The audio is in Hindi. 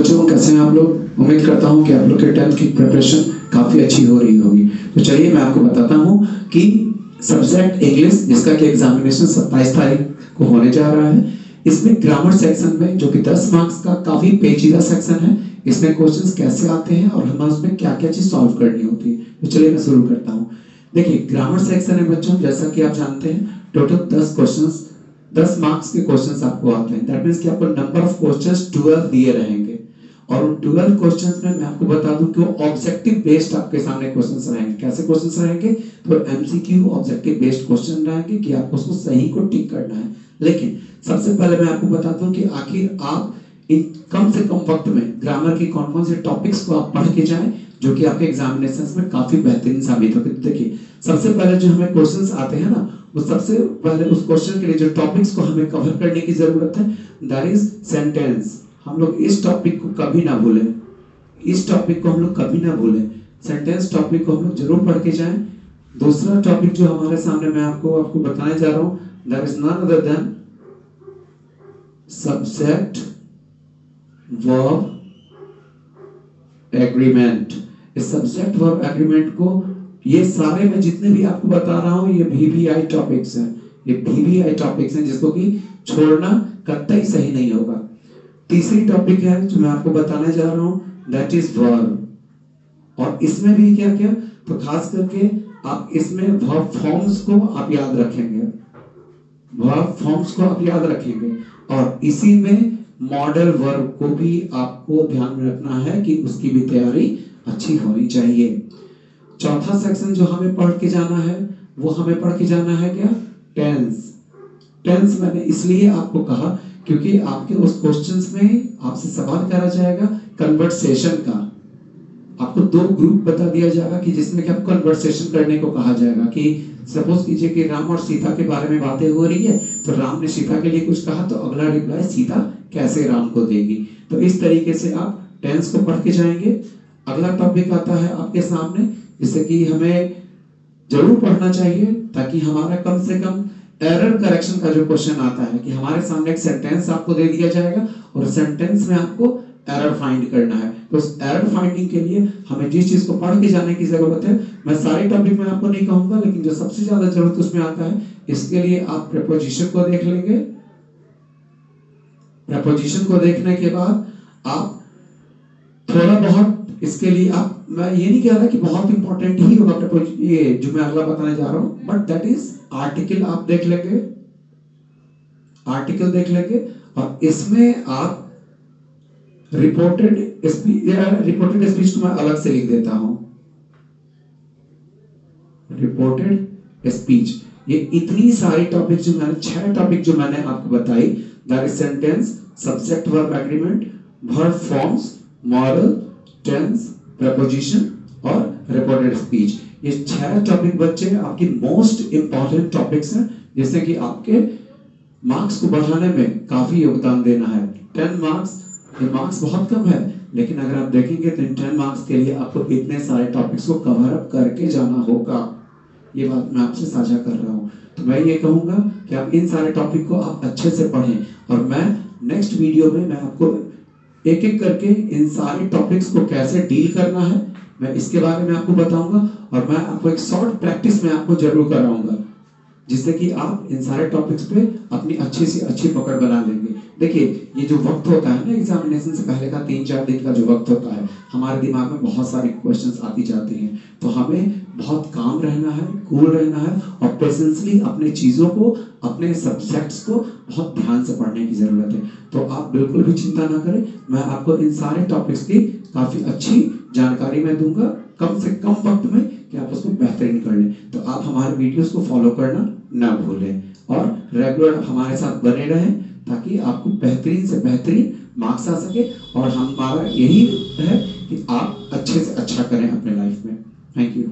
बच्चों, कैसे हैं आप लोग? उम्मीद करता हूं कि आप लोग के 10th की प्रिपरेशन काफ़ी अच्छी हो रही होगी। तो चलिए मैं आपको बताता हूं कि सब्जेक्ट इंग्लिश, जिसका कि एग्जामिनेशन 27 तारीख को होने जा रहा है, इसमें ग्रामर सेक्शन में जो कि 10 मार्क्स का काफ़ी पेचीदा सेक्शन है, इसमें क्वेश्चंस कैसे आते हैं और हमें उसमें क्या क्या चीज़ सॉल्व करनी होती है। तो चलिए मैं शुरू करता हूँ। देखिए, ग्रामर सेक्शन है बच्चों, जैसा कि आप जानते हैं, टोटल 10 क्वेश्चंस, 10 मार्क्स के क्वेश्चंस आपको आते हैं। दैट मींस कि आपको नंबर ऑफ क्वेश्चंस 12 दिए रहेंगे और उन 12 क्वेश्चंस में मैं आपको बता दूं कि वो ऑब्जेक्टिव बेस्ड आपके सामने क्वेश्चंस रहेंगे। कैसे क्वेश्चंस रहेंगे? तो एमसीक्यू ऑब्जेक्टिव बेस्ड क्वेश्चन रहेंगे कि आपको उसको सही को टिक करना है। लेकिन सबसे पहले मैं आपको बताता हूं कि आखिर आप कम से कम वक्त में ग्रामर के कौन कौन से टॉपिक्स को आप पढ़ के जाएं जो कि आपके एग्जामिनेशंस में काफी बेहतरीन साबित होंगे। देखिए, सबसे पहले जो हमें क्वेश्चंस आते हैं ना, वो सबसे पहले उस क्वेश्चन के लिए जो टॉपिक्स को हमें कवर करने की जरूरत है, दैट इज सेंटेंस। हम लोग इस टॉपिक को कभी ना भूलें, इस टॉपिक को हम लोग कभी ना भूलें। सेंटेंस टॉपिक को हम लोग जरूर पढ़ के जाएं। दूसरा टॉपिक जो हमारे सामने मैं आपको बताने जा रहा हूं, that is none other than subject verb agreement. इस सब्जेक्ट वर्ब एग्रीमेंट को, ये सारे मैं जितने भी आपको बता रहा हूं, ये VVI टॉपिक्स हैं। ये VVI टॉपिक्स हैं जिसको कि छोड़ना कतई सही नहीं होगा। तीसरी टॉपिक है जो मैं आपको बताने जा रहा हूं, दैट इज वर्ब। और इसमें भी क्या क्या, तो खास करके आप इसमें वर्ब फॉर्म्स को आप याद रखेंगे, वर्ब फॉर्म्स को आप याद रखेंगे। और इसी में मॉडल वर्ब को भी आपको ध्यान में रखना है कि उसकी भी तैयारी अच्छी होनी चाहिए। चौथा सेक्शन जो हमें पढ़ के जाना है, वो हमें पढ़ के जाना है क्या? टेंस। टेंस मैंने इसलिए आपको कहा क्योंकि आपके उस क्वेश्चंस में आपसे सवाल करा जाएगा कन्वर्सेशन का। आपको 2 ग्रुप बता दिया जाएगा कि जिसमें कि आपको कन्वर्सेशन करने को कहा जाएगा कि सपोज कीजिए कि राम और सीता के बारे में बातें हो रही है, तो राम ने सीता के लिए कुछ कहा, तो अगला रिप्लाई सीता कैसे राम को देगी। तो इस तरीके से आप टेंस को पढ़ के जाएंगे। अगला टॉपिक आता है आपके सामने, जिसे कि हमें जरूर पढ़ना चाहिए ताकि हमारा कम से कम एरर करेक्शन का जो क्वेश्चन आता है कि हमारे सामने एक सेंटेंस आपको दे दिया जाएगा और सेंटेंस में आपको एरर फाइंड करना है। तो उस एरर फाइंडिंग के लिए हमें जिस चीज को पढ़ के जाने की जरूरत है, मैं सारे टॉपिक में आपको नहीं कहूंगा, लेकिन जो सबसे ज्यादा जरूरत उसमें आता है, इसके लिए आप प्रीपोजिशन को देख लेंगे। प्रीपोजिशन को देखने के बाद आप थोड़ा बहुत इसके लिए आप, मैं ये नहीं कह रहा कि बहुत इंपॉर्टेंट ही होगा ये जो मैं अगला बताने जा रहा हूं, बट दैट इज आर्टिकल आप देख लेंगे, आर्टिकल देख लेंगे। और इसमें आप रिपोर्टेड स्पीच को मैं अलग से लिख देता हूं, रिपोर्टेड स्पीच। ये इतनी सारी टॉपिक जो मैंने 6 टॉपिक जो मैंने आपको बताई, that is sentence, subject verb agreement, verb forms, modal, tense, preposition और रिपोर्टेड स्पीच। ये 6 टॉपिक बच्चे आपकी मोस्ट इंपॉर्टेंट टॉपिक्स हैं, जिससे कि आपके मार्क्स को बढ़ाने में काफी योगदान देना है। 10 मार्क्स, ये मार्क्स बहुत कम है, लेकिन अगर आप देखेंगे तो इन 10 मार्क्स के लिए आपको इतने सारे टॉपिक्स को कवर अप करके जाना होगा। ये बात मैं आपसे साझा कर रहा हूँ। तो मैं ये कहूंगा कि आप इन सारे टॉपिक को आप अच्छे से पढ़ें और मैं नेक्स्ट वीडियो में मैं आपको एक एक करके इन सारे टॉपिक्स को कैसे डील करना है, मैं इसके बारे में आपको बताऊंगा। और मैं आपको एक शॉर्ट प्रैक्टिस में आपको जरूर कराऊंगा, जिससे कि आप इन सारे टॉपिक्स पे अपनी अच्छी से अच्छी पकड़ बना लेंगे। देखिए, ये जो वक्त होता है ना एग्जामिनेशन से पहले का 3-4 दिन का जो वक्त होता है, हमारे दिमाग में बहुत सारी क्वेश्चंस आती जाती हैं। तो हमें बहुत काम रहना है, कूल रहना है और पेशेंसली अपने चीज़ों को, अपने सब्जेक्ट्स को बहुत ध्यान से पढ़ने की ज़रूरत है। तो आप बिल्कुल भी चिंता ना करें, मैं आपको इन सारे टॉपिक्स की काफ़ी अच्छी जानकारी मैं दूंगा कम से कम वक्त में, कि आप उसको बेहतरीन कर लें। तो आप हमारे वीडियोस को फॉलो करना ना भूलें और रेगुलर हमारे साथ बने रहें, ताकि आपको बेहतरीन से बेहतरीन मार्क्स आ सके। और हमारा यही है कि आप अच्छे से अच्छा करें अपने लाइफ में। Thank you.